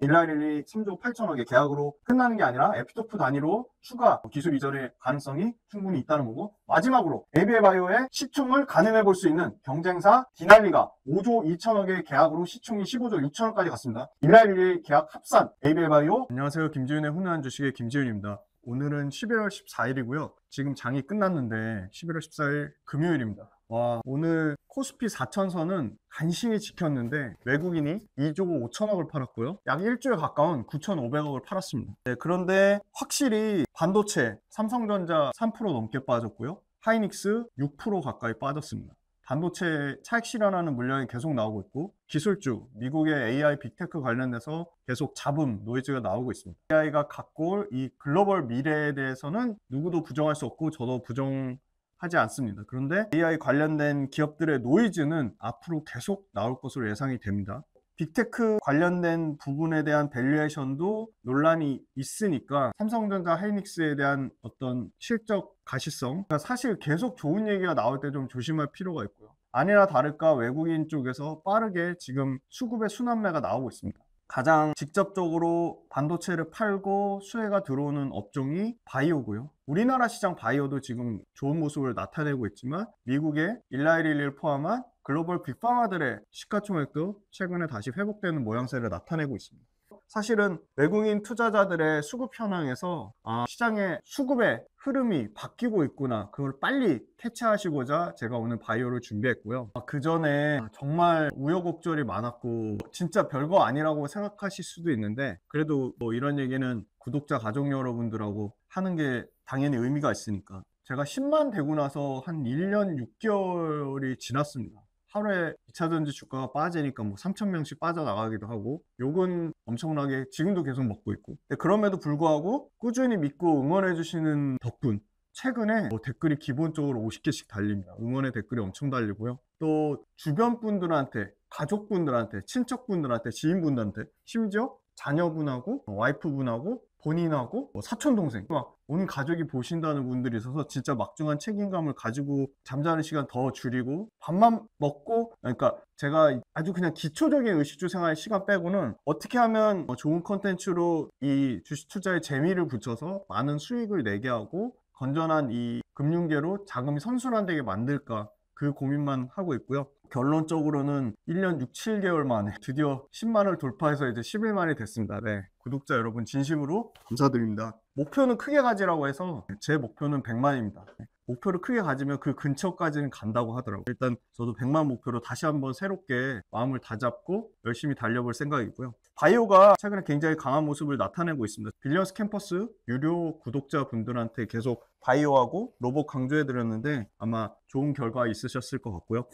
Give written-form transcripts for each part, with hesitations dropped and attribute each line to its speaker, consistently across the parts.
Speaker 1: 일라이릴리 3조 8천억의 계약으로 끝나는 게 아니라 에피토프 단위로 추가 기술 이전의 가능성이 충분히 있다는 거고, 마지막으로 ABL 바이오의 시총을 가늠해 볼 수 있는 경쟁사 디날리가 5조 2천억의 계약으로 시총이 15조 6천억까지 갔습니다. 일라이릴리 계약 합산 ABL 바이오. 안녕하세요. 김지윤의 훈훈한 주식의 김지윤입니다. 오늘은 11월 14일이고요. 지금 장이 끝났는데 11월 14일 금요일입니다. 와, 오늘 코스피 4천선은 간신히 지켰는데 외국인이 2조 5천억을 팔았고요. 약 1조에 가까운 9,500억을 팔았습니다. 네, 그런데 확실히 반도체, 삼성전자 3% 넘게 빠졌고요. 하이닉스 6% 가까이 빠졌습니다. 반도체 차익 실현하는 물량이 계속 나오고 있고, 기술주, 미국의 AI 빅테크 관련돼서 계속 잡음, 노이즈가 나오고 있습니다. AI가 갖고 올 이 글로벌 미래에 대해서는 누구도 부정할 수 없고 저도 부정하지 않습니다. 그런데 AI 관련된 기업들의 노이즈는 앞으로 계속 나올 것으로 예상이 됩니다. 빅테크 관련된 부분에 대한 밸류에이션도 논란이 있으니까 삼성전자 하이닉스에 대한 어떤 실적 가시성, 사실 계속 좋은 얘기가 나올 때 좀 조심할 필요가 있고요. 아니나 다를까 외국인 쪽에서 빠르게 지금 수급의 순환매가 나오고 있습니다. 가장 직접적으로 반도체를 팔고 수혜가 들어오는 업종이 바이오고요. 우리나라 시장 바이오도 지금 좋은 모습을 나타내고 있지만 미국의 일라이릴리를 포함한 글로벌 빅파마들의 시가총액도 최근에 다시 회복되는 모양새를 나타내고 있습니다. 사실은 외국인 투자자들의 수급 현황에서 시장의 수급의 흐름이 바뀌고 있구나, 그걸 빨리 캐치하시고자 제가 오늘 바이오를 준비했고요. 그 전에 정말 우여곡절이 많았고 진짜 별거 아니라고 생각하실 수도 있는데, 그래도 뭐 이런 얘기는 구독자 가족 여러분들하고 하는 게 당연히 의미가 있으니까. 제가 10만 되고 나서 한 1년 6개월이 지났습니다. 하루에 2차전지 주가가 빠지니까 뭐 3,000명씩 빠져나가기도 하고, 욕은 엄청나게 지금도 계속 먹고 있고, 그럼에도 불구하고 꾸준히 믿고 응원해 주시는 덕분 최근에 댓글이 기본적으로 50개씩 달립니다. 응원의 댓글이 엄청 달리고요. 또 주변 분들한테, 가족분들한테, 친척분들한테, 지인분들한테, 심지어 자녀분하고 와이프분하고 본인하고 사촌동생, 막 온 가족이 보신다는 분들이 있어서 진짜 막중한 책임감을 가지고 잠자는 시간 더 줄이고 밥만 먹고, 그러니까 제가 아주 그냥 기초적인 의식주 생활 시간 빼고는 어떻게 하면 좋은 컨텐츠로 이 주식 투자에 재미를 붙여서 많은 수익을 내게 하고 건전한 이 금융계로 자금이 선순환되게 만들까, 그 고민만 하고 있고요. 결론적으로는 1년 6, 7개월 만에 드디어 10만을 돌파해서 이제 11만이 됐습니다. 네, 구독자 여러분 진심으로 감사드립니다. 목표는 크게 가지라고 해서 제 목표는 100만입니다. 목표를 크게 가지면 그 근처까지는 간다고 하더라고요. 일단 저도 100만 목표로 다시 한번 새롭게 마음을 다잡고 열심히 달려볼 생각이고요. 바이오가 최근에 굉장히 강한 모습을 나타내고 있습니다. 빌리언스 캠퍼스 유료 구독자분들한테 계속 바이오하고 로봇 강조해 드렸는데 아마 좋은 결과 있으셨을 것 같고요.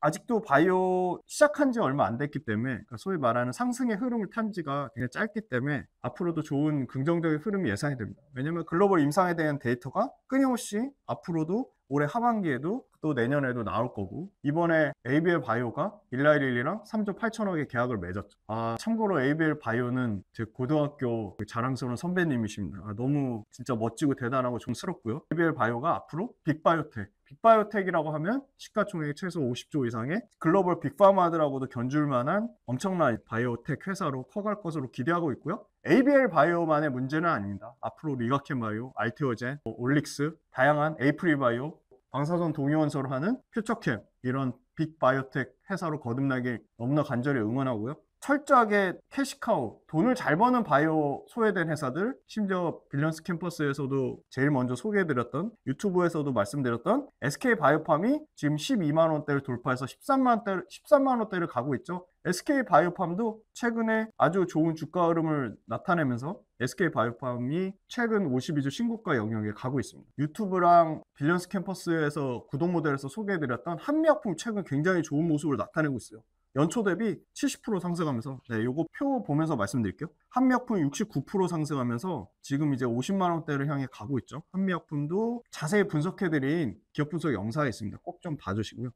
Speaker 1: 아직도 바이오 시작한 지 얼마 안 됐기 때문에, 그러니까 소위 말하는 상승의 흐름을 탄 지가 굉장히 짧기 때문에 앞으로도 좋은 긍정적인 흐름이 예상이 됩니다. 왜냐면 글로벌 임상에 대한 데이터가 끊임없이 앞으로도 올해 하반기에도 또 내년에도 나올 거고, 이번에 ABL 바이오가 일라이릴리랑 3조 8천억의 계약을 맺었죠. 참고로 ABL 바이오는 제 고등학교 자랑스러운 선배님이십니다. 너무 진짜 멋지고 대단하고 존스럽고요. ABL 바이오가 앞으로 빅바이오텍이라고 하면 시가총액이 최소 50조 이상의 글로벌 빅파마들하고도 견줄 만한 엄청난 바이오텍 회사로 커갈 것으로 기대하고 있고요. ABL 바이오만의 문제는 아닙니다. 앞으로 리가켄 바이오, 알테오젠, 올릭스, 다양한 에이프릴 바이오, 방사선 동위원소로 하는 퓨처캠, 이런 빅바이오텍 회사로 거듭나길 너무나 간절히 응원하고요. 철저하게 캐시카우, 돈을 잘 버는 바이오 소외된 회사들, 심지어 빌리언스 캠퍼스에서도 제일 먼저 소개해드렸던, 유튜브에서도 말씀드렸던 SK바이오팜이 지금 12만원대를 돌파해서 13만원대를 가고 있죠. SK바이오팜도 최근에 아주 좋은 주가 흐름을 나타내면서 SK바이오팜이 최근 52주 신고가 영역에 가고 있습니다. 유튜브랑 빌리언스 캠퍼스에서 구독 모델에서 소개해드렸던 한미약품 최근 굉장히 좋은 모습을 나타내고 있어요. 연초 대비 70% 상승하면서, 요거 표 보면서 말씀드릴게요. 한미약품 69% 상승하면서 지금 이제 50만원대를 향해 가고 있죠. 한미약품도 자세히 분석해드린 기업 분석 영상이 있습니다. 꼭 좀 봐주시고요.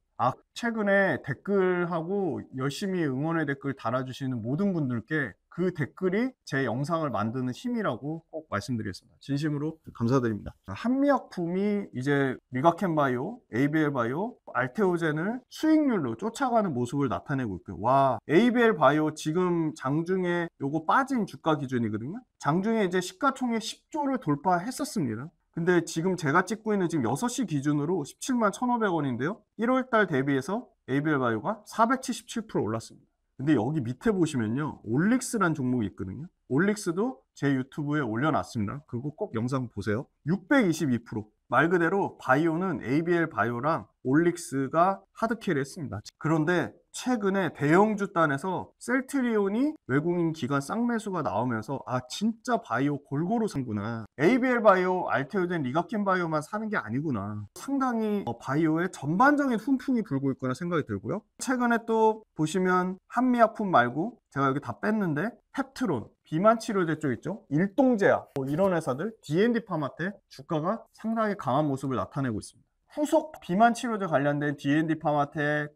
Speaker 1: 최근에 댓글하고 열심히 응원의 댓글 달아주시는 모든 분들께 그 댓글이 제 영상을 만드는 힘이라고 꼭 말씀드리겠습니다. 진심으로 감사드립니다. 한미약품이 이제 리가켄바이오, ABL바이오, 알테오젠을 수익률로 쫓아가는 모습을 나타내고 있고요. 와, ABL바이오 지금 장중에 요거 빠진 주가 기준이거든요. 장중에 이제 시가총액 10조를 돌파했었습니다. 근데 지금 제가 찍고 있는 지금 6시 기준으로 17만 1,500원인데요. 1월달 대비해서 ABL바이오가 477% 올랐습니다. 근데 여기 밑에 보시면요, 올릭스란 종목이 있거든요. 올릭스도 제 유튜브에 올려놨습니다. 그거 꼭 영상 보세요. 622%. 말 그대로 바이오는 ABL 바이오랑 올릭스가 하드캐리 했습니다. 그런데 최근에 대형주 단에서 셀트리온이 외국인 기관 쌍매수가 나오면서 아 진짜 바이오 골고루 산구나. ABL 바이오, 알테오젠, 리가켄 바이오만 사는 게 아니구나. 상당히 바이오에 전반적인 훈풍이 불고 있구나 생각이 들고요. 최근에 또 보시면 한미약품 말고 제가 여기 다 뺐는데 펩트론, 비만 치료제 쪽 있죠? 일동제약 이런 회사들 D&D 파마테 주가가 상당히 강한 모습을 나타내고 있습니다. 후속 비만 치료제 관련된 D&D 파마테,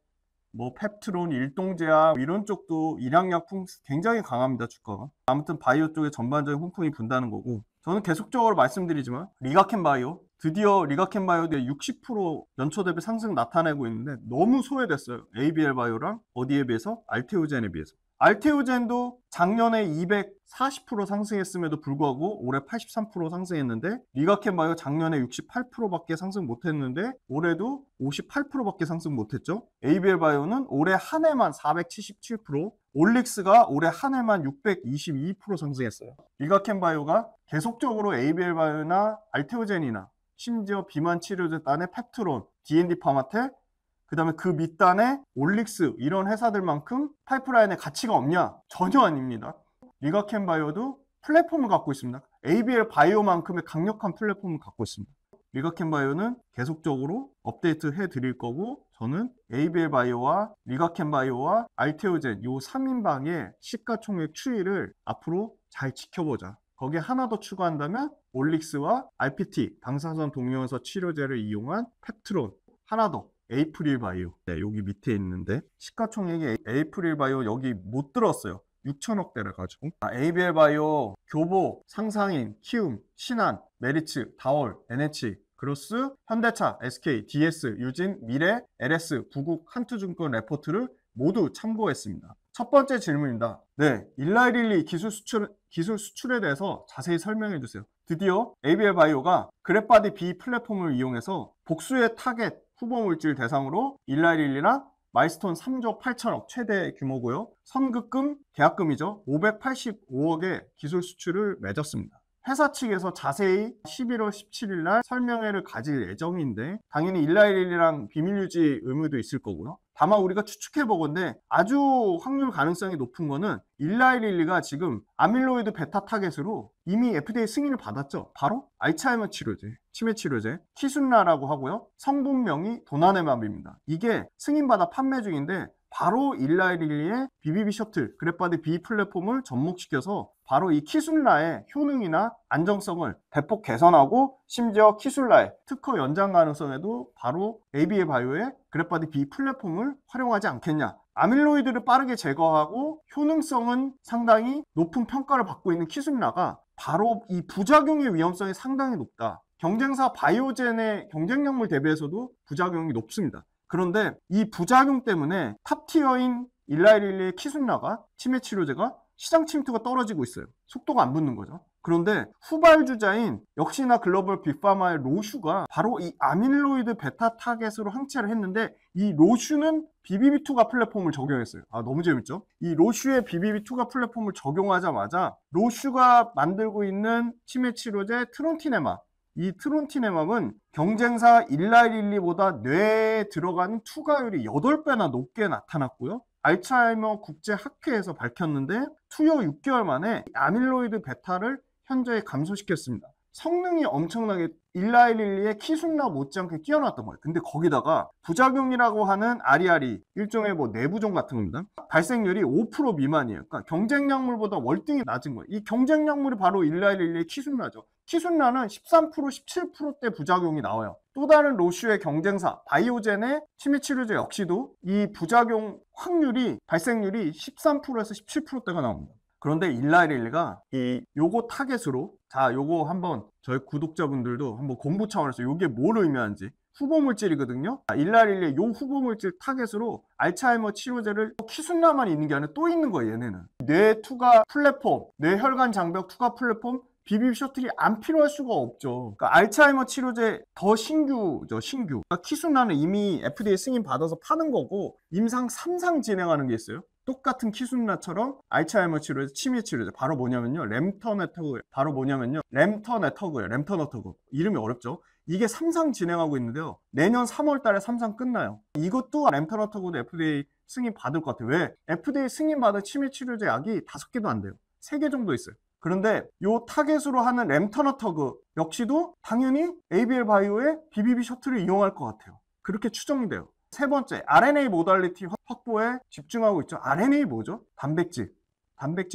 Speaker 1: 펩트론, 일동제약 이런 쪽도 일양약품 굉장히 강합니다. 주가가. 아무튼 바이오 쪽에 전반적인 훈풍이 분다는 거고, 저는 계속적으로 말씀드리지만 리가켄 바이오, 드디어 리가켄 바이오에 60% 연초 대비 상승 나타내고 있는데 너무 소외됐어요. ABL 바이오랑 어디에 비해서? 알테오젠에 비해서. 알테오젠도 작년에 240% 상승했음에도 불구하고 올해 83% 상승했는데, 리가켄 바이오 작년에 68%밖에 상승 못했는데 올해도 58%밖에 상승 못했죠. ABL 바이오는 올해 한 해만 477%, 올릭스가 올해 한 해만 622% 상승했어요. 리가켄 바이오가 계속적으로 ABL 바이오나 알테오젠이나 심지어 비만 치료제 단의 펩트론, D&D 파마테, 그 다음에 그 밑단에 올릭스 이런 회사들만큼 파이프라인에 가치가 없냐? 전혀 아닙니다. 리가켄 바이오도 플랫폼을 갖고 있습니다. ABL 바이오만큼의 강력한 플랫폼을 갖고 있습니다. 리가켄 바이오는 계속적으로 업데이트 해드릴 거고, 저는 ABL 바이오와 리가켄 바이오와 알테오젠 요 3인방의 시가총액 추이를 앞으로 잘 지켜보자. 거기에 하나 더 추가한다면 올릭스와 RPT, 방사선 동위원소 치료제를 이용한 펩트론, 하나 더 에이프릴 바이오. 네, 여기 밑에 있는데 시가총액이 에이프릴 바이오 여기 못 들었어요. 6천억대를 가지고. ABL 바이오, 교보, 상상인, 키움, 신한, 메리츠, 다월, NH, 그로스, 현대차, SK, DS, 유진, 미래, LS, 구국, 한투증권 레포트를 모두 참고했습니다. 첫 번째 질문입니다. 네, 일라이릴리 기술 수출에 대해서 자세히 설명해 주세요. 드디어 ABL 바이오가 그랩바디 B 플랫폼을 이용해서 복수의 타겟 후보 물질 대상으로 일라이릴리랑 마일스톤 3조 8천억 최대 규모고요. 선급금, 계약금이죠. 585억의 기술 수출을 맺었습니다. 회사 측에서 자세히 11월 17일 날 설명회를 가질 예정인데, 당연히 일라이릴리랑 비밀 유지 의무도 있을 거고요. 다만 우리가 추측해 보건데 아주 확률 가능성이 높은 거는 일라이릴리가 지금 아밀로이드 베타 타겟으로 이미 FDA 승인을 받았죠. 바로 알츠하이머 치료제, 치매 치료제 키순라라고 하고요. 성분명이 도나네맙입니다. 이게 승인받아 판매 중인데 바로 일라이릴리의 BBB 셔틀, 그랩바디 B 플랫폼을 접목시켜서 바로 이 키순라의 효능이나 안정성을 대폭 개선하고, 심지어 키순라의 특허 연장 가능성에도 바로 ABL 바이오의 그랩바디 B 플랫폼을 활용하지 않겠냐. 아밀로이드를 빠르게 제거하고 효능성은 상당히 높은 평가를 받고 있는 키순라가 바로 이 부작용의 위험성이 상당히 높다. 경쟁사 바이오젠의 경쟁력물 대비해서도 부작용이 높습니다. 그런데 이 부작용 때문에 탑티어인 일라이릴리의 키순라가, 치매 치료제가 시장 침투가 떨어지고 있어요. 속도가 안 붙는 거죠. 그런데 후발주자인 역시나 글로벌 빅파마의 로슈가 바로 이 아밀로이드 베타 타겟으로 항체를 했는데, 이 로슈는 BBB2가 플랫폼을 적용했어요. 너무 재밌죠? 이 로슈의 BBB2가 플랫폼을 적용하자마자 로슈가 만들고 있는 치매 치료제 트론티네맙, 이 트론티네맙은 경쟁사 일라이릴리보다 뇌에 들어가는 투과율이 8배나 높게 나타났고요. 알츠하이머 국제학회에서 밝혔는데 투여 6개월 만에 아밀로이드 베타를 현저히 감소시켰습니다. 성능이 엄청나게 일라이릴리의 키순라 못지않게 뛰어났던 거예요. 근데 거기다가 부작용이라고 하는 아리아리, 일종의 내부종 같은 겁니다. 발생률이 5% 미만이에요. 그러니까 경쟁약물보다 월등히 낮은 거예요. 이 경쟁약물이 바로 일라이릴리의 키순라죠. 키순라는 13%, 17%대 부작용이 나와요. 또 다른 로슈의 경쟁사 바이오젠의 치매 치료제 역시도 이 부작용 확률이, 발생률이 13%에서 17%대가 나옵니다. 그런데 일라이릴리가 요거 타겟으로, 자, 요거 한번 저희 구독자분들도 한번 공부 차원에서 요게 뭘 의미하는지, 후보물질이거든요. 일라이릴리의 요 후보물질 타겟으로 알츠하이머 치료제를 키순라만 있는 게 아니라 또 있는 거예요. 얘네는 뇌 투과 플랫폼, 뇌혈관 장벽 투과 플랫폼 BBB 셔틀이 안 필요할 수가 없죠. 그러니까 알츠하이머 치료제 더 신규죠, 신규. 그러니까 키순라는 이미 FDA 승인 받아서 파는 거고, 임상 3상 진행하는 게 있어요. 똑같은 키순라처럼 알츠하이머 치료제, 치매 치료제. 바로 뭐냐면요, 램터네터그예요. 램터네터그. 이름이 어렵죠. 이게 3상 진행하고 있는데요. 내년 3월 달에 3상 끝나요. 이것도 램터네터그도 FDA 승인 받을 것 같아요. 왜? FDA 승인 받은 치매 치료제 약이 5개도 안 돼요. 3개 정도 있어요. 그런데 요 타겟으로 하는 램터너터그 역시도 당연히 ABL 바이오의 BBB 셔틀을 이용할 것 같아요. 그렇게 추정이 돼요. 세 번째, RNA 모달리티 확보에 집중하고 있죠. RNA 뭐죠? 단백질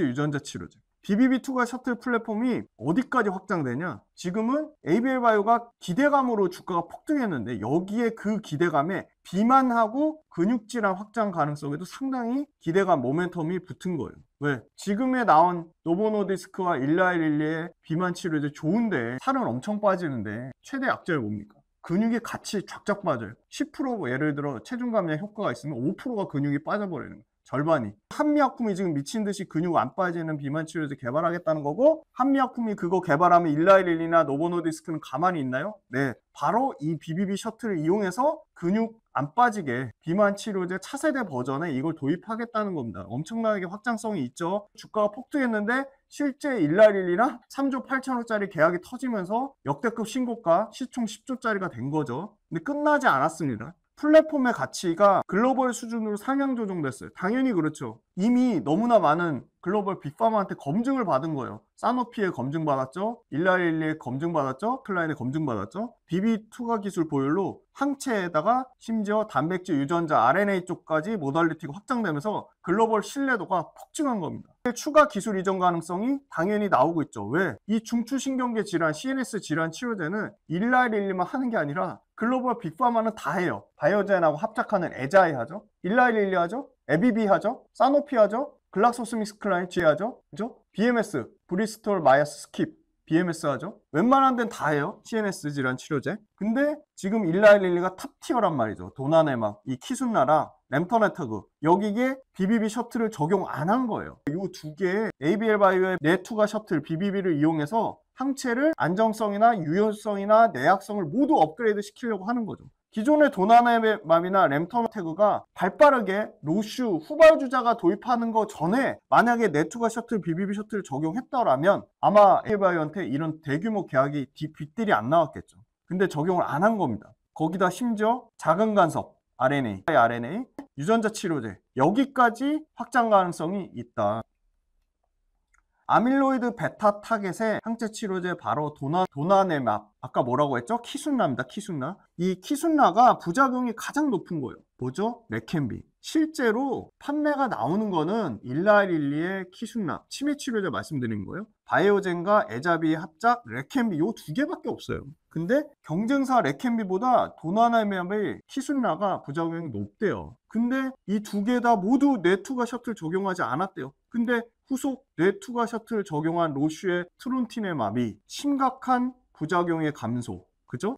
Speaker 1: 유전자 치료제. BBB 투과 셔틀 플랫폼이 어디까지 확장되냐? 지금은 ABL 바이오가 기대감으로 주가가 폭등했는데, 여기에 그 기대감에 비만하고 근육질환 확장 가능성에도 상당히 기대감, 모멘텀이 붙은 거예요. 왜? 지금에 나온 노보노디스크와 일라이릴리의 비만 치료제 좋은데 살은 엄청 빠지는데 최대 약점이 뭡니까? 근육이 같이 쫙쫙 빠져요. 10% 예를 들어 체중 감량 효과가 있으면 5%가 근육이 빠져버리는 거예요. 절반이. 한미약품이 지금 미친 듯이 근육 안 빠지는 비만 치료제 개발하겠다는 거고, 한미약품이 그거 개발하면 일라이릴리나 노보노디스크는 가만히 있나요? 네. 바로 이 BBB 셔틀을 이용해서 근육 안 빠지게 비만 치료제 차세대 버전에 이걸 도입하겠다는 겁니다. 엄청나게 확장성이 있죠. 주가가 폭등했는데 실제 일라이릴리랑 3조 8천억짜리 계약이 터지면서 역대급 신고가, 시총 10조짜리가 된 거죠. 근데 끝나지 않았습니다. 플랫폼의 가치가 글로벌 수준으로 상향 조정됐어요. 당연히 그렇죠. 이미 너무나 많은 글로벌 빅파마한테 검증을 받은 거예요. 사노피에 검증받았죠. 일라이릴리에 검증받았죠. 클라인에 검증받았죠. BB 투과 기술 보율로 항체에다가 심지어 단백질 유전자 RNA 쪽까지 모달리티가 확장되면서 글로벌 신뢰도가 폭증한 겁니다. 추가 기술 이전 가능성이 당연히 나오고 있죠. 왜? 이 중추신경계 질환, CNS 질환 치료제는 일라이릴리만 하는 게 아니라 글로벌 빅파마는 다 해요. 바이오젠하고 합작하는 에자이 하죠. 일라이릴리 하죠. 에비비 하죠. 사노피 하죠. 글락소스미스클라인 하죠. 그죠? BMS, 브리스톨 마이어스 스킵, BMS 하죠. 웬만한 데는 다 해요. CNS 질환 치료제. 근데 지금 일라이릴리가 탑티어란 말이죠. 도나네막, 이 키순라랑 램터네터그, 여기에 BBB 셔틀을 적용 안 한 거예요. 이 두 개의 ABL 바이오의 뇌투과 셔틀 BBB를 이용해서 항체를 안정성이나 유효성이나 내약성을 모두 업그레이드 시키려고 하는 거죠. 기존의 도나네맘이나 램터네터그가 발빠르게 로슈 후발주자가 도입하는 거 전에 만약에 뇌투과 셔틀, BBB 셔틀을 적용했더라면 아마 ABL바이오한테 이런 대규모 계약이 뒷딜이 안 나왔겠죠. 근데 적용을 안 한 겁니다. 거기다 심지어 작은 간섭, RNA, 유전자 치료제, 여기까지 확장 가능성이 있다. 아밀로이드 베타 타겟의 항체 치료제 바로 도나네맙. 아까 뭐라고 했죠? 키순라입니다. 키순라. 이 키순라가 부작용이 가장 높은 거예요. 뭐죠? 레켐비. 실제로 판매가 나오는 거는 일라이릴리의 키순라, 치매 치료제 말씀드린 거예요. 바이오젠과 에자비의 합작, 레켐비 요 두 개밖에 없어요. 근데 경쟁사 레켐비보다 도나네맙의 키순라가 부작용이 높대요. 근데 이 두 개 다 모두 뇌투과 셔틀 적용하지 않았대요. 근데 후속 뇌투과 셔틀 적용한 로슈의 트론티네맙이 심각한 부작용의 감소, 그죠?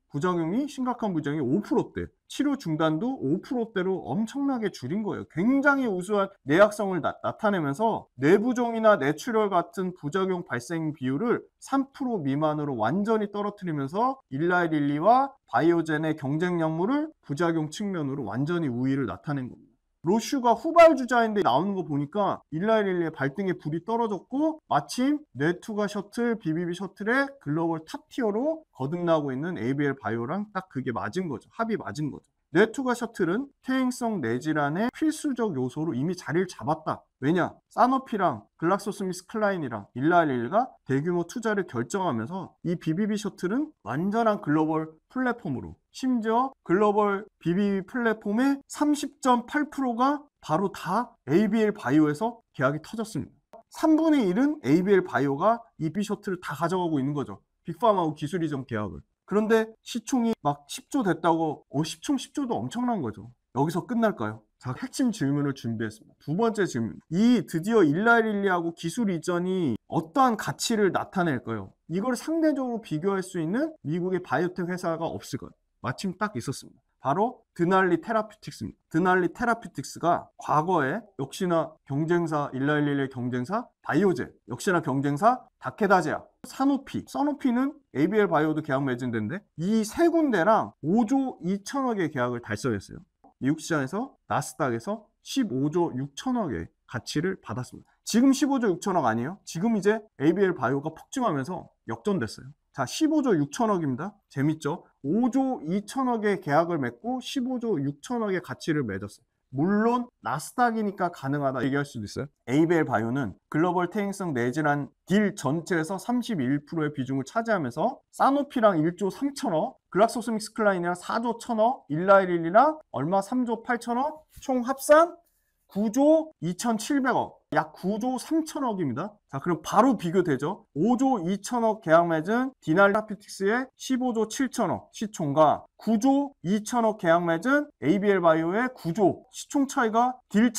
Speaker 1: 심각한 부작용이 5%대, 치료 중단도 5%대로 엄청나게 줄인 거예요. 굉장히 우수한 내약성을 나타내면서 뇌부종이나 뇌출혈 같은 부작용 발생 비율을 3% 미만으로 완전히 떨어뜨리면서 일라이릴리와 바이오젠의 경쟁력물을 부작용 측면으로 완전히 우위를 나타낸 겁니다. 로슈가 후발주자인데 나오는 거 보니까 일라이릴리의 발등에 불이 떨어졌고 마침 뇌투과 셔틀, BBB 셔틀의 글로벌 탑티어로 거듭나고 있는 ABL 바이오랑 딱 그게 맞은 거죠. 합이 맞은 거죠. 뇌투과 셔틀은 퇴행성 뇌질환의 필수적 요소로 이미 자리를 잡았다. 왜냐? 사노피랑 글락소스미스클라인이랑 일라이릴리가 대규모 투자를 결정하면서 이 BBB 셔틀은 완전한 글로벌 플랫폼으로, 심지어 글로벌 BBB 플랫폼의 30.8%가 바로 다 ABL 바이오에서 계약이 터졌습니다. 3분의 1은 ABL 바이오가 이 B 셔틀을 다 가져가고 있는 거죠. 빅파마하고 기술 이전 계약을. 그런데 시총이 막 10조 됐다고, 시총 10조도 엄청난 거죠. 여기서 끝날까요? 자, 핵심 질문을 준비했습니다. 두 번째 질문. 이 드디어 일라이릴리하고 기술 이전이 어떠한 가치를 나타낼까요? 이걸 상대적으로 비교할 수 있는 미국의 바이오텍 회사가 없을까요? 마침 딱 있었습니다. 바로 드날리 테라퓨틱스입니다. 드날리 테라퓨틱스가 과거에 역시나 경쟁사, 일라이릴리의 경쟁사 바이오젠, 역시나 경쟁사 다케다제약, 사노피는 ABL 바이오도 계약 매진됐는데 이 세 군데랑 5조 2천억의 계약을 달성했어요. 미국 시장에서 나스닥에서 15조 6천억의 가치를 받았습니다. 지금 15조 6천억 아니에요? 지금 이제 ABL 바이오가 폭증하면서 역전됐어요. 자, 15조 6천억입니다. 재밌죠? 5조 2천억의 계약을 맺고 15조 6천억의 가치를 맺었어요. 물론 나스닥이니까 가능하다 얘기할 수도 있어요. ABL 바이오는 글로벌 태행성 내질환 딜 전체에서 31%의 비중을 차지하면서 사노피랑 1조 3천억, 글락소스믹스클라인이랑 4조 1천억, 일라이릴리랑 얼마 3조 8천억, 총 합산 9조 2,700억, 약 9조 3천억입니다. 자, 그럼 바로 비교되죠. 5조 2천억 계약 맺은 디날리 테라퓨틱스의 15조 7천억 시총과 9조 2천억 계약 맺은 ABL 바이오의 9조 시총 차이가 딜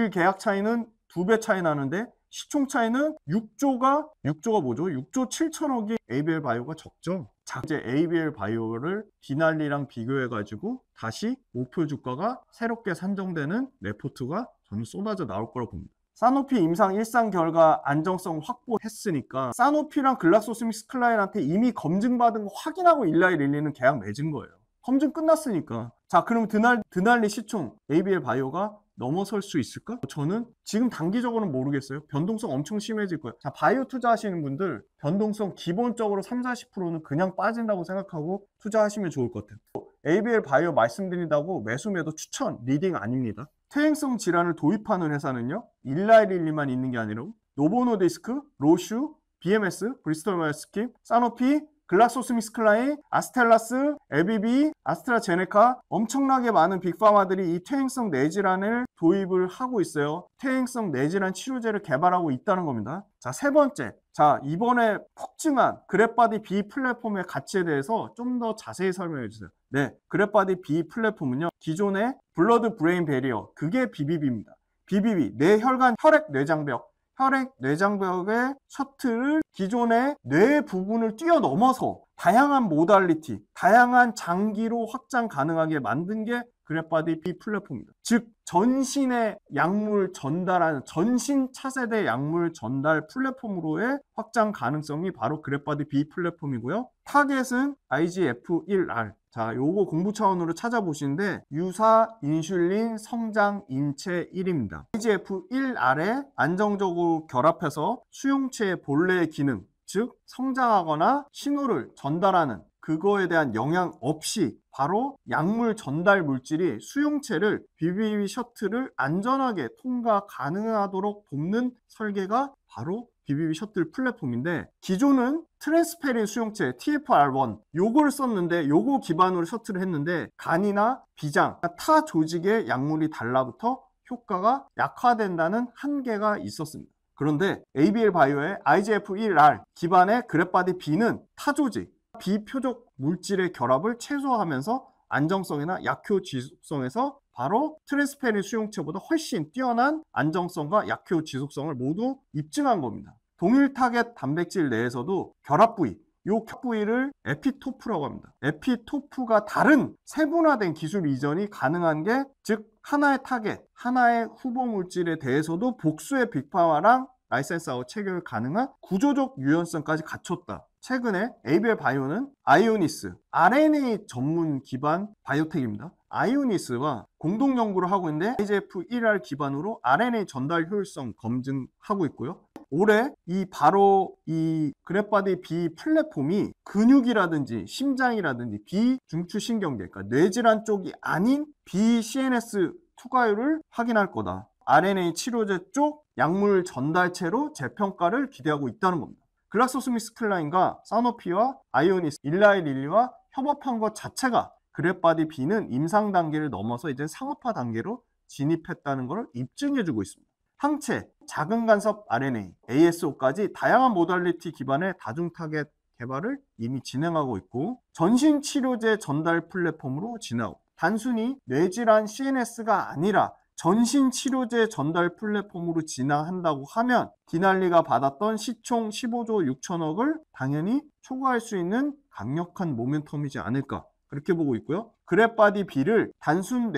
Speaker 1: 계약 차이는 2배 차이 나는데 시총 차이는 6조가 뭐죠? 6조 7천억이 ABL 바이오가 적죠. 자, 이제 ABL 바이오를 디날리랑 비교해가지고 다시 목표 주가가 새롭게 산정되는 레포트가 저는 쏟아져 나올 거라고 봅니다. 사노피 임상 1상 결과 안정성을 확보했으니까 사노피랑 글락소스미스클라인한테 이미 검증받은 거 확인하고 일라이릴리는 계약 맺은 거예요. 검증 끝났으니까. 자, 그럼 드날리 시총 ABL 바이오가 넘어설 수 있을까? 저는 지금 단기적으로는 모르겠어요. 변동성 엄청 심해질 거예요. 자, 바이오 투자하시는 분들 변동성 기본적으로 30-40%는 그냥 빠진다고 생각하고 투자하시면 좋을 것 같아요. ABL 바이오 말씀드린다고 매수 매도 추천, 리딩 아닙니다. 퇴행성 질환을 도입하는 회사는요, 일라이릴리만 있는 게 아니라 노보노디스크, 로슈, BMS, 브리스톨 마이어스 스킵, 사노피, 글락소스미스클라인, 아스텔라스, 에비비, 아스트라제네카 엄청나게 많은 빅파마들이 이 퇴행성 뇌질환을 도입을 하고 있어요. 퇴행성 뇌질환 치료제를 개발하고 있다는 겁니다. 자, 세 번째. 자, 이번에 폭증한 그랩바디 B 플랫폼의 가치에 대해서 좀 더 자세히 설명해 주세요. 네, 그랩바디 B 플랫폼은요, 기존의 블러드 브레인 베리어, 그게 BBB입니다. BBB, 뇌혈관 혈액 뇌장벽, 혈액 뇌장벽의 셔틀을 기존의 뇌 부분을 뛰어넘어서 다양한 모달리티, 다양한 장기로 확장 가능하게 만든 게 그랩바디 B 플랫폼입니다. 즉 전신의 약물 전달하는 전신 차세대 약물 전달 플랫폼으로의 확장 가능성이 바로 그랩바디 B 플랫폼이고요. 타겟은 IGF-1R. 자, 요거 공부 차원으로 찾아보시는데 유사 인슐린 성장 인체 1입니다. IGF-1R에 안정적으로 결합해서 수용체의 본래의 기능, 즉 성장하거나 신호를 전달하는 그거에 대한 영향 없이 바로 약물 전달 물질이 수용체를 BBB 셔틀을 안전하게 통과 가능하도록 돕는 설계가 바로 BBB 셔틀 플랫폼인데 기존은 트랜스페린 수용체 TFR1 요걸 썼는데 요거 기반으로 셔틀을 했는데 간이나 비장, 타 조직의 약물이 달라붙어 효과가 약화된다는 한계가 있었습니다. 그런데 ABL 바이오의 IGF-1R 기반의 그랩바디 B는 타조직, 비표적 물질의 결합을 최소화하면서 안정성이나 약효 지속성에서 바로 트랜스페린 수용체보다 훨씬 뛰어난 안정성과 약효 지속성을 모두 입증한 겁니다. 동일 타겟 단백질 내에서도 결합 부위, 요 부위를 에피토프라고 합니다. 에피토프가 다른 세분화된 기술 이전이 가능한 게 즉 하나의 타겟, 하나의 후보 물질에 대해서도 복수의 빅파마랑 라이센스아웃 체결 가능한 구조적 유연성까지 갖췄다. 최근에 ABL 바이오는 아이오니스, RNA 전문 기반 바이오텍입니다. 아이오니스와 공동 연구를 하고 있는데 IGF-1R 기반으로 RNA 전달 효율성 검증하고 있고요. 올해 바로 이 그랩바디 B 플랫폼이 근육이라든지 심장이라든지 비중추신경계, 그러니까 뇌질환 쪽이 아닌 BCNS 투과율을 확인할 거다. RNA 치료제 쪽 약물 전달체로 재평가를 기대하고 있다는 겁니다. 글락소스미스클라인과 사노피와 아이오니스, 일라이릴리와 협업한 것 자체가 그랩바디 B는 임상 단계를 넘어서 이제 상업화 단계로 진입했다는 것을 입증해주고 있습니다. 항체, 작은 간섭 RNA, ASO까지 다양한 모달리티 기반의 다중 타겟 개발을 이미 진행하고 있고 전신 치료제 전달 플랫폼으로 진행하고 단순히 뇌질환 CNS가 아니라 전신 치료제 전달 플랫폼으로 진화한다고 하면 디날리가 받았던 시총 15조 6천억을 당연히 초과할 수 있는 강력한 모멘텀이지 않을까 그렇게 보고 있고요. 그랩바디 B를 단순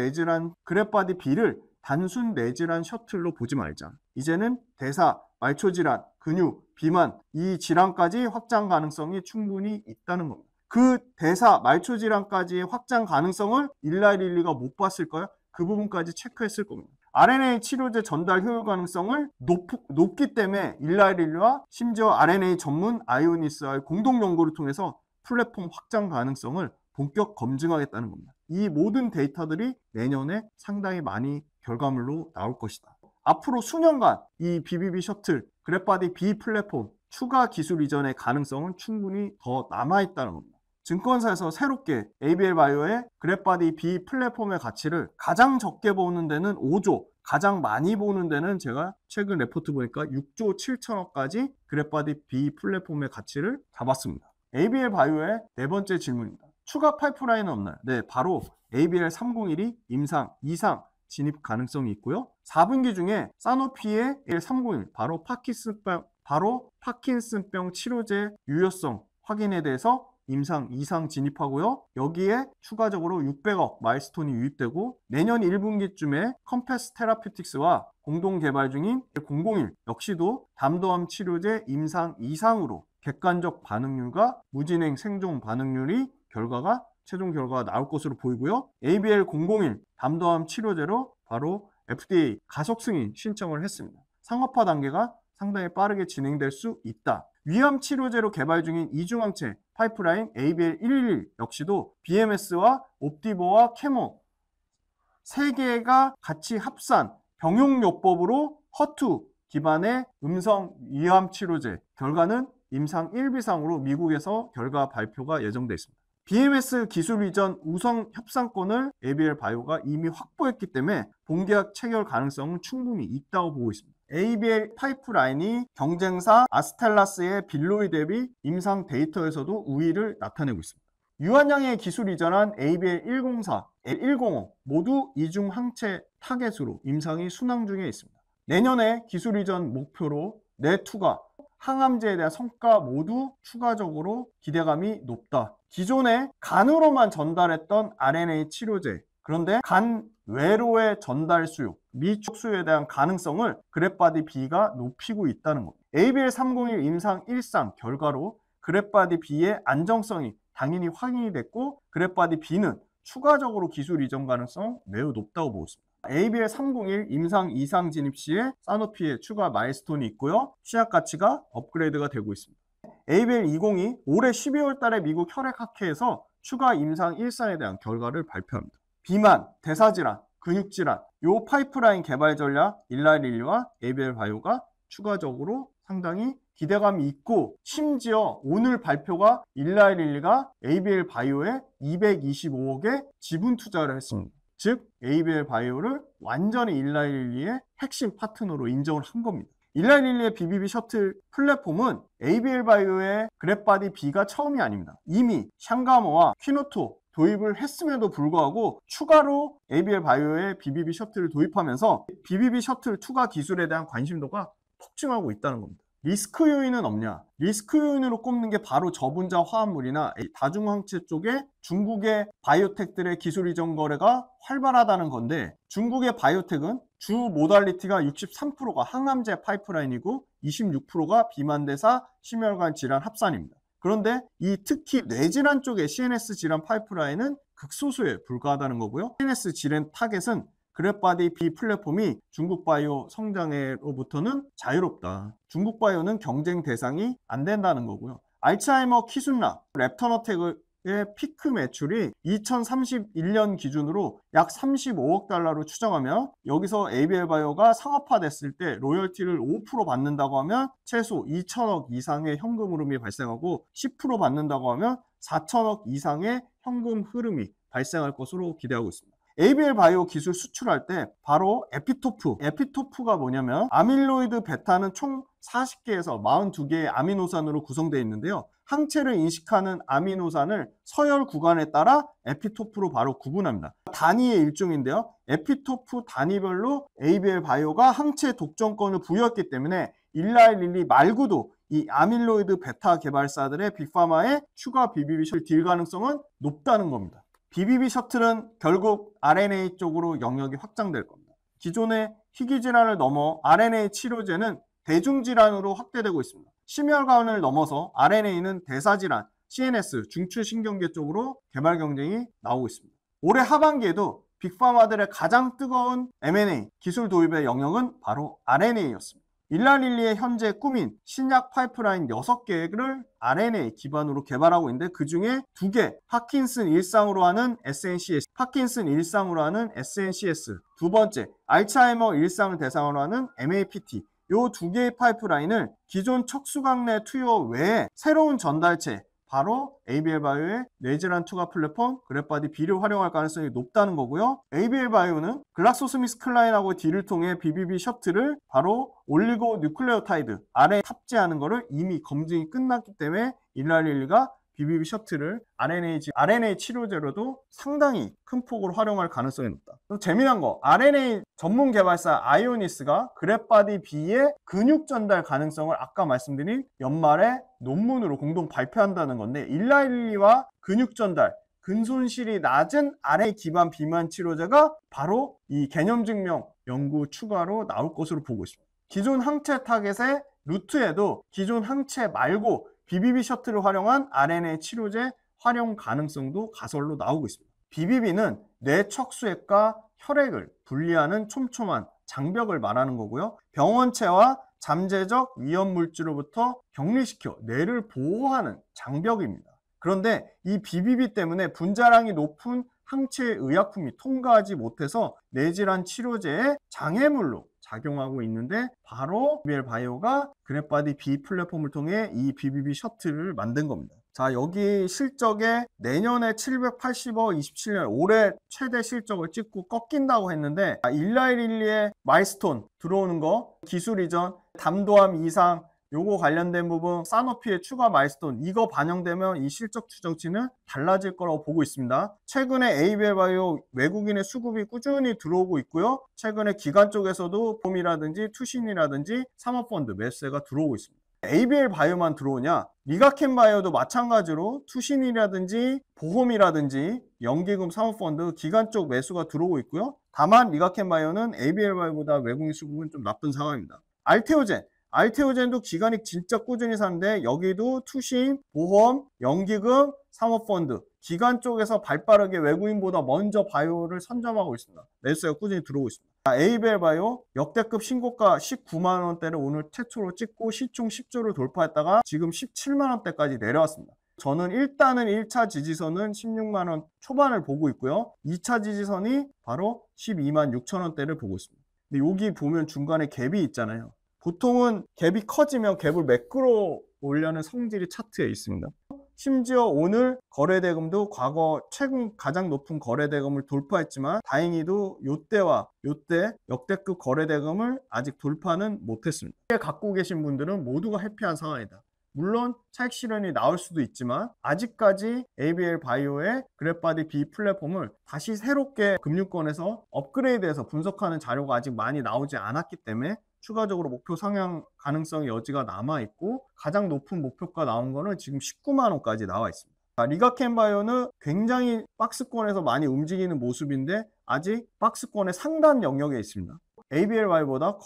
Speaker 1: 뇌질환 셔틀로 보지 말자. 이제는 대사, 말초질환, 근육, 비만 이 질환까지 확장 가능성이 충분히 있다는 겁니다. 그 대사, 말초질환까지의 확장 가능성을 일라이 릴리가 못 봤을까요? 그 부분까지 체크했을 겁니다. RNA 치료제 전달 효율 가능성을 높기 때문에 일라이 릴리와 심지어 RNA 전문 아이오니스와의 공동 연구를 통해서 플랫폼 확장 가능성을 본격 검증하겠다는 겁니다. 이 모든 데이터들이 내년에 상당히 많이 결과물로 나올 것이다. 앞으로 수년간 이 BBB 셔틀, 그랩바디 B 플랫폼 추가 기술 이전의 가능성은 충분히 더 남아있다는 겁니다. 증권사에서 새롭게 ABL 바이오의 그랩바디 B 플랫폼의 가치를 가장 적게 보는 데는 5조, 가장 많이 보는 데는 제가 최근 레포트 보니까 6조 7천억까지 그랩바디 B 플랫폼의 가치를 잡았습니다. ABL 바이오의 네 번째 질문입니다. 추가 파이프라인은 없나요? 네, 바로 ABL 301이 임상, 이상 진입 가능성이 있고요. 4분기 중에 사노피의 ABL301, 바로 파킨슨병 치료제 유효성 확인에 대해서 임상, 이상 진입하고요. 여기에 추가적으로 600억 마일스톤이 유입되고 내년 1분기쯤에 컴패스 테라피틱스와 공동 개발 중인 001 역시도 담도암 치료제 임상, 이상으로 객관적 반응률과 무진행 생존 반응률이 최종 결과가 나올 것으로 보이고요. ABL001 담도암 치료제로 바로 FDA 가속 승인 신청을 했습니다. 상업화 단계가 상당히 빠르게 진행될 수 있다. 위암 치료제로 개발 중인 이중항체 파이프라인 ABL111 역시도 BMS와 옵디보와 케모 3개가 같이 합산 병용요법으로 허투 기반의 음성 위암 치료제 결과는 임상 1비상으로 미국에서 결과 발표가 예정되어 있습니다. BMS 기술 이전 우선 협상권을 ABL 바이오가 이미 확보했기 때문에 본계약 체결 가능성은 충분히 있다고 보고 있습니다. ABL 파이프라인이 경쟁사 아스텔라스의 빌로이 대비 임상 데이터에서도 우위를 나타내고 있습니다. 유한양의 기술 이전한 ABL104, L105 모두 이중 항체 타겟으로 임상이 순항 중에 있습니다. 내년에 기술 이전 목표로 뇌투과, 항암제에 대한 성과 모두 추가적으로 기대감이 높다. 기존에 간으로만 전달했던 RNA 치료제, 그런데 간 외로의 전달 수요, 미촉 수요에 대한 가능성을 그랩바디 B가 높이고 있다는 겁니다. ABL301 임상 1상 결과로 그랩바디 B의 안정성이 당연히 확인이 됐고 그랩바디 B는 추가적으로 기술 이전 가능성 매우 높다고 보고 있습니다. ABL301 임상 2상 진입 시에 사노피의 추가 마일스톤이 있고요. 취약 가치가 업그레이드가 되고 있습니다. ABL202 올해 12월 달에 미국 혈액학회에서 추가 임상 1상에 대한 결과를 발표합니다. 비만, 대사질환, 근육질환 요 파이프라인 개발 전략 일라이 릴리와 ABL 바이오가 추가적으로 상당히 기대감이 있고 심지어 오늘 발표가 일라이 릴리가 ABL 바이오에 225억의 지분 투자를 했습니다. 즉 ABL 바이오를 완전히 일라이 릴리의 핵심 파트너로 인정을 한 겁니다. 일라이 릴리의 BBB 셔틀 플랫폼은 ABL 바이오의 그랩바디 B가 처음이 아닙니다. 이미 샹가모와 퀴노토 도입을 했음에도 불구하고 추가로 ABL 바이오의 BBB 셔틀을 도입하면서 BBB 셔틀 투과 기술에 대한 관심도가 폭증하고 있다는 겁니다. 리스크 요인은 없냐? 리스크 요인으로 꼽는 게 바로 저분자 화합물이나 다중항체 쪽에 중국의 바이오텍들의 기술 이전 거래가 활발하다는 건데 중국의 바이오텍은 주 모달리티가 63%가 항암제 파이프라인이고 26%가 비만대사 심혈관 질환 합산입니다. 그런데 이 특히 뇌질환 쪽의 CNS 질환 파이프라인은 극소수에 불과하다는 거고요. CNS 질환 타겟은 그랩바디 B 플랫폼이 중국 바이오 성장에로부터는 자유롭다. 중국 바이오는 경쟁 대상이 안 된다는 거고요. 알츠하이머 키순락, 랩터너텍의 피크 매출이 2031년 기준으로 약 35억 달러로 추정하며 여기서 ABL 바이오가 상업화됐을 때 로열티를 5% 받는다고 하면 최소 2천억 이상의 현금 흐름이 발생하고 10% 받는다고 하면 4천억 이상의 현금 흐름이 발생할 것으로 기대하고 있습니다. ABL 바이오 기술 수출할 때 바로 에피토프가 뭐냐면 아밀로이드 베타는 총 40개에서 42개의 아미노산으로 구성되어 있는데요. 항체를 인식하는 아미노산을 서열 구간에 따라 에피토프로 바로 구분합니다. 단위의 일종인데요. 에피토프 단위별로 ABL 바이오가 항체 독점권을 부여했기 때문에 일라이 릴리 말고도 이 아밀로이드 베타 개발사들의 빅파마의 추가 BBB 셔틀 딜 가능성은 높다는 겁니다. BBB 셔틀은 결국 RNA 쪽으로 영역이 확장될 겁니다. 기존의 희귀질환을 넘어 RNA 치료제는 대중질환으로 확대되고 있습니다. 심혈관을 넘어서 RNA는 대사질환, CNS, 중추신경계 쪽으로 개발 경쟁이 나오고 있습니다. 올해 하반기에도 빅파마들의 가장 뜨거운 M&A 기술 도입의 영역은 바로 RNA였습니다. 일라릴리의 현재 꿈인 신약 파이프라인 6개를 RNA 기반으로 개발하고 있는데 그 중에 2개 파킨슨 일상으로 하는 SNCS, 두 번째 알츠하이머 일상을 대상으로 하는 MAPT, 이 2개의 파이프라인을 기존 척수강내 투여 외에 새로운 전달체, 바로 ABL 바이오의 뇌질환 투과 플랫폼 그래프바디 B를 활용할 가능성이 높다는 거고요. ABL 바이오는 글락소스미스클라인하고 D를 통해 BBB 셔틀을 바로 올리고 뉴클레오타이드 R에 탑재하는 것을 이미 검증이 끝났기 때문에 일라릴리가 BBB 셔틀을 RNA 치료제로도 상당히 큰 폭으로 활용할 가능성이 높다. 또 재미난 거, RNA 전문 개발사 아이오니스가 그래프바디 B의 근육 전달 가능성을 아까 말씀드린 연말에 논문으로 공동 발표한다는 건데, 일라릴리와 근육 전달, 근손실이 낮은 RNA 기반 비만 치료제가 바로 이 개념 증명 연구 추가로 나올 것으로 보고 있습니다. 기존 항체 타겟의 루트에도 기존 항체 말고 BBB 셔틀을 활용한 RNA 치료제 활용 가능성도 가설로 나오고 있습니다. BBB는 뇌척수액과 혈액을 분리하는 촘촘한 장벽을 말하는 거고요. 병원체와 잠재적 위험물질로부터 격리시켜 뇌를 보호하는 장벽입니다. 그런데 이 BBB 때문에 분자량이 높은 항체의 의약품이 통과하지 못해서 뇌질환 치료제의 장애물로 작용하고 있는데, 바로 ABL 바이오가 그래프바디 B 플랫폼을 통해 이 BBB 셔틀을 만든 겁니다. 자, 여기 실적에 내년에 780억, 27년 올해 최대 실적을 찍고 꺾인다고 했는데, 일라릴리의 마일스톤 들어오는 거, 기술 이전, 담도함 이상, 요거 관련된 부분, 사노피의 추가 마일스톤, 이거 반영되면 이 실적 추정치는 달라질 거라고 보고 있습니다. 최근에 ABL 바이오 외국인의 수급이 꾸준히 들어오고 있고요. 최근에 기관 쪽에서도 보험이라든지 투신이라든지 사모펀드 매수세가 들어오고 있습니다. ABL 바이오만 들어오냐? 리가켄 바이오도 마찬가지로 투신이라든지 보험이라든지 연기금 사모펀드 기관 쪽 매수가 들어오고 있고요. 다만 리가켄 바이오는 ABL 바이오보다 외국인 수급은 좀 나쁜 상황입니다. 알테오젠도 기관이 진짜 꾸준히 사는데, 여기도 투신, 보험, 연기금, 사모펀드 기관 쪽에서 발빠르게 외국인보다 먼저 바이오를 선점하고 있습니다. 매수세가 꾸준히 들어오고 있습니다. ABL 바이오 역대급 신고가 19만 원대를 오늘 최초로 찍고 시총 10조를 돌파했다가 지금 17만 원대까지 내려왔습니다. 저는 일단은 1차 지지선은 16만 원 초반을 보고 있고요. 2차 지지선이 바로 12만 6천 원대를 보고 있습니다. 근데 여기 보면 중간에 갭이 있잖아요. 보통은 갭이 커지면 갭을 매끄러 오려는 성질이 차트에 있습니다. 심지어 오늘 거래대금도 과거 최근 가장 높은 거래대금을 돌파했지만, 다행히도 요때 역대급 거래대금을 아직 돌파는 못했습니다. 갖고 계신 분들은 모두가 해피한 상황이다. 물론 차익 실현이 나올 수도 있지만, 아직까지 ABL 바이오의 그래프바디 B 플랫폼을 다시 새롭게 금융권에서 업그레이드해서 분석하는 자료가 아직 많이 나오지 않았기 때문에 추가적으로 목표 상향 가능성의 여지가 남아있고, 가장 높은 목표가 나온 거는 지금 19만 원까지 나와 있습니다. 리가켄 바이오는 굉장히 박스권에서 많이 움직이는 모습인데 아직 박스권의 상단 영역에 있습니다. ABL 바이오보다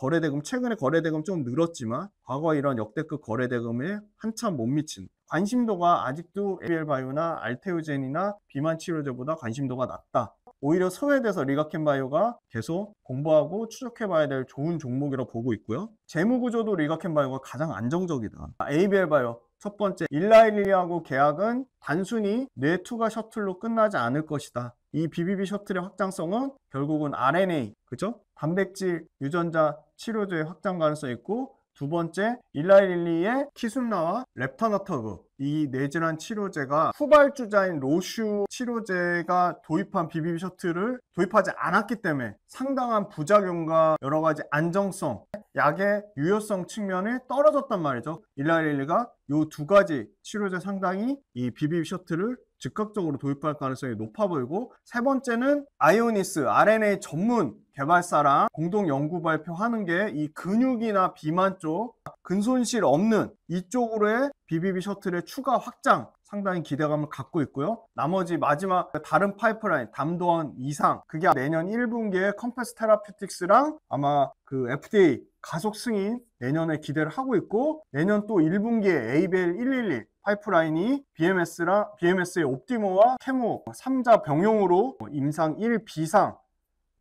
Speaker 1: 최근에 거래대금 좀 늘었지만 과거 이런 역대급 거래대금에 한참 못 미친, 관심도가 아직도 ABL 바이오나 알테오젠이나 비만 치료제보다 관심도가 낮다. 오히려 소외돼서 리가켄 바이오가 계속 공부하고 추적해봐야 될 좋은 종목이라고 보고 있고요. 재무구조도 리가켄 바이오가 가장 안정적이다. ABL 바이오 첫 번째, 일라릴리하고 계약은 단순히 뇌투과 셔틀로 끝나지 않을 것이다. 이 BBB 셔틀의 확장성은 결국은 RNA, 그죠? 단백질 유전자 치료제의 확장 가능성이 있고, 두 번째, 일라이릴리의 키순라와 랩타너터그. 이 뇌질환 치료제가 후발주자인 로슈 치료제가 도입한 BBB 셔틀을 도입하지 않았기 때문에 상당한 부작용과 여러 가지 안정성, 약의 유효성 측면이 떨어졌단 말이죠. 일라이릴리가 이 두 가지 치료제 상당히 이 BBB 셔틀을 즉각적으로 도입할 가능성이 높아 보이고, 세 번째는 아이오니스 RNA 전문 개발사랑 공동 연구 발표하는 게 이 근육이나 비만 쪽 근손실 없는 이쪽으로의 BBB 셔틀의 추가 확장 상당히 기대감을 갖고 있고요. 나머지 마지막 다른 파이프라인 담도원 이상, 그게 내년 1분기에 컴패스 테라피틱스랑 아마 그 FDA 가속 승인 내년에 기대를 하고 있고, 내년 또 1분기에 ABL 111 파이프라인이 BMS의 옵티모와 케모 3자 병용으로 임상 1 비상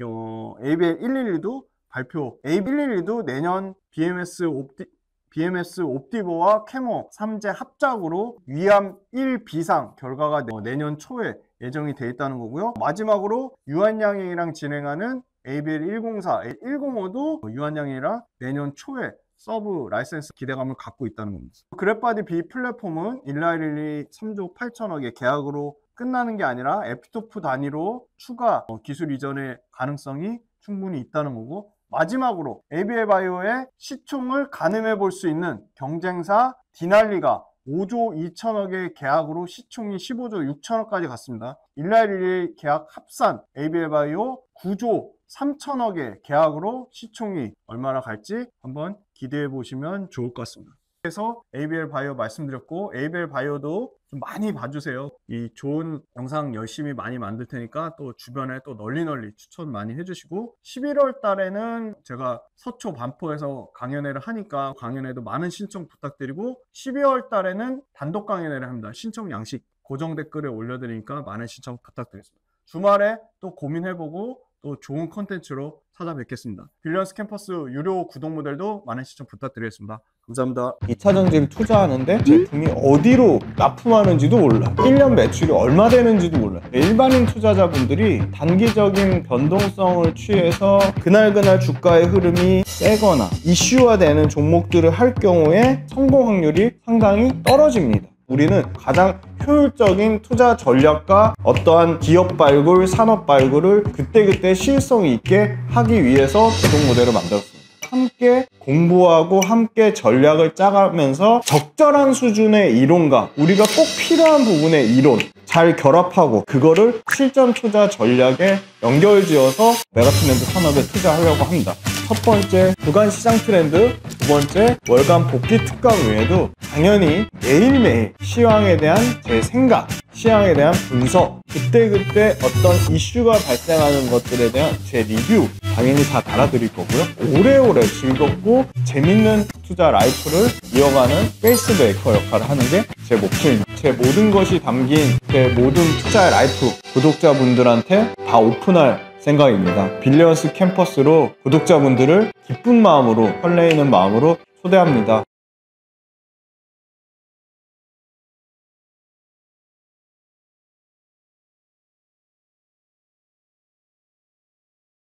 Speaker 1: ABL 111도 발표. ABL 111도 내년 BMS 옵티보와 케모 3제 합작으로 위암 1 비상 결과가 내년 초에 예정이 돼 있다는 거고요. 마지막으로 유한양행이랑 진행하는 ABL 104, 105도 유한양행이랑 내년 초에 서브 라이센스 기대감을 갖고 있다는 겁니다. 그랩바디 B 플랫폼은 일라이릴리 3조 8천억의 계약으로 끝나는 게 아니라 에피토프 단위로 추가 기술 이전의 가능성이 충분히 있다는 거고, 마지막으로 ABL 바이오의 시총을 가늠해 볼 수 있는 경쟁사 디날리가 5조 2천억의 계약으로 시총이 15조 6천억까지 갔습니다. 일라이릴리 계약 합산 ABL 바이오 9조 3천억의 계약으로 시총이 얼마나 갈지 한번 기대해 보시면 좋을 것 같습니다. 그래서 ABL 바이오 말씀드렸고, ABL 바이오도 좀 많이 봐주세요. 이 좋은 영상 열심히 많이 만들 테니까 또 주변에 또 널리 추천 많이 해주시고, 11월 달에는 제가 서초 반포에서 강연회를 하니까 강연회도 많은 신청 부탁드리고, 12월 달에는 단독 강연회를 합니다. 신청 양식 고정 댓글에 올려드리니까 많은 신청 부탁드리겠습니다. 주말에 또 고민해보고 또 좋은 컨텐츠로 찾아뵙겠습니다. 빌리언스 캠퍼스 유료 구독 모델도 많은 시청 부탁드리겠습니다. 감사합니다.
Speaker 2: 2차 전지를 투자하는데 제품이 어디로 납품하는지도 몰라. 1년 매출이 얼마 되는지도 몰라. 일반인 투자자분들이 단기적인 변동성을 취해서 그날 주가의 흐름이 세거나 이슈화되는 종목들을 할 경우에 성공 확률이 상당히 떨어집니다. 우리는 가장 효율적인 투자 전략과 어떠한 기업 발굴, 산업 발굴을 그때그때 시일성 있게 하기 위해서 구독 모델을 만들었습니다. 함께 공부하고 함께 전략을 짜가면서 적절한 수준의 이론과 우리가 꼭 필요한 부분의 이론 잘 결합하고 그거를 실전 투자 전략에 연결지어서 메가트렌드 산업에 투자하려고 합니다. 첫 번째, 주간 시장 트렌드. 두 번째, 월간 복귀 특강 외에도 당연히 매일매일 시황에 대한 제 생각, 시황에 대한 분석, 그때그때 어떤 이슈가 발생하는 것들에 대한 제 리뷰 당연히 다 달아드릴 거고요. 오래오래 즐겁고 재밌는 투자 라이프를 이어가는 페이스 메이커 역할을 하는 게 제 목표입니다. 제 모든 것이 담긴 제 모든 투자 라이프 구독자분들한테 다 오픈할 생각입니다. 빌리언스 캠퍼스로 구독자분들을 기쁜 마음으로, 설레이는 마음으로 초대합니다.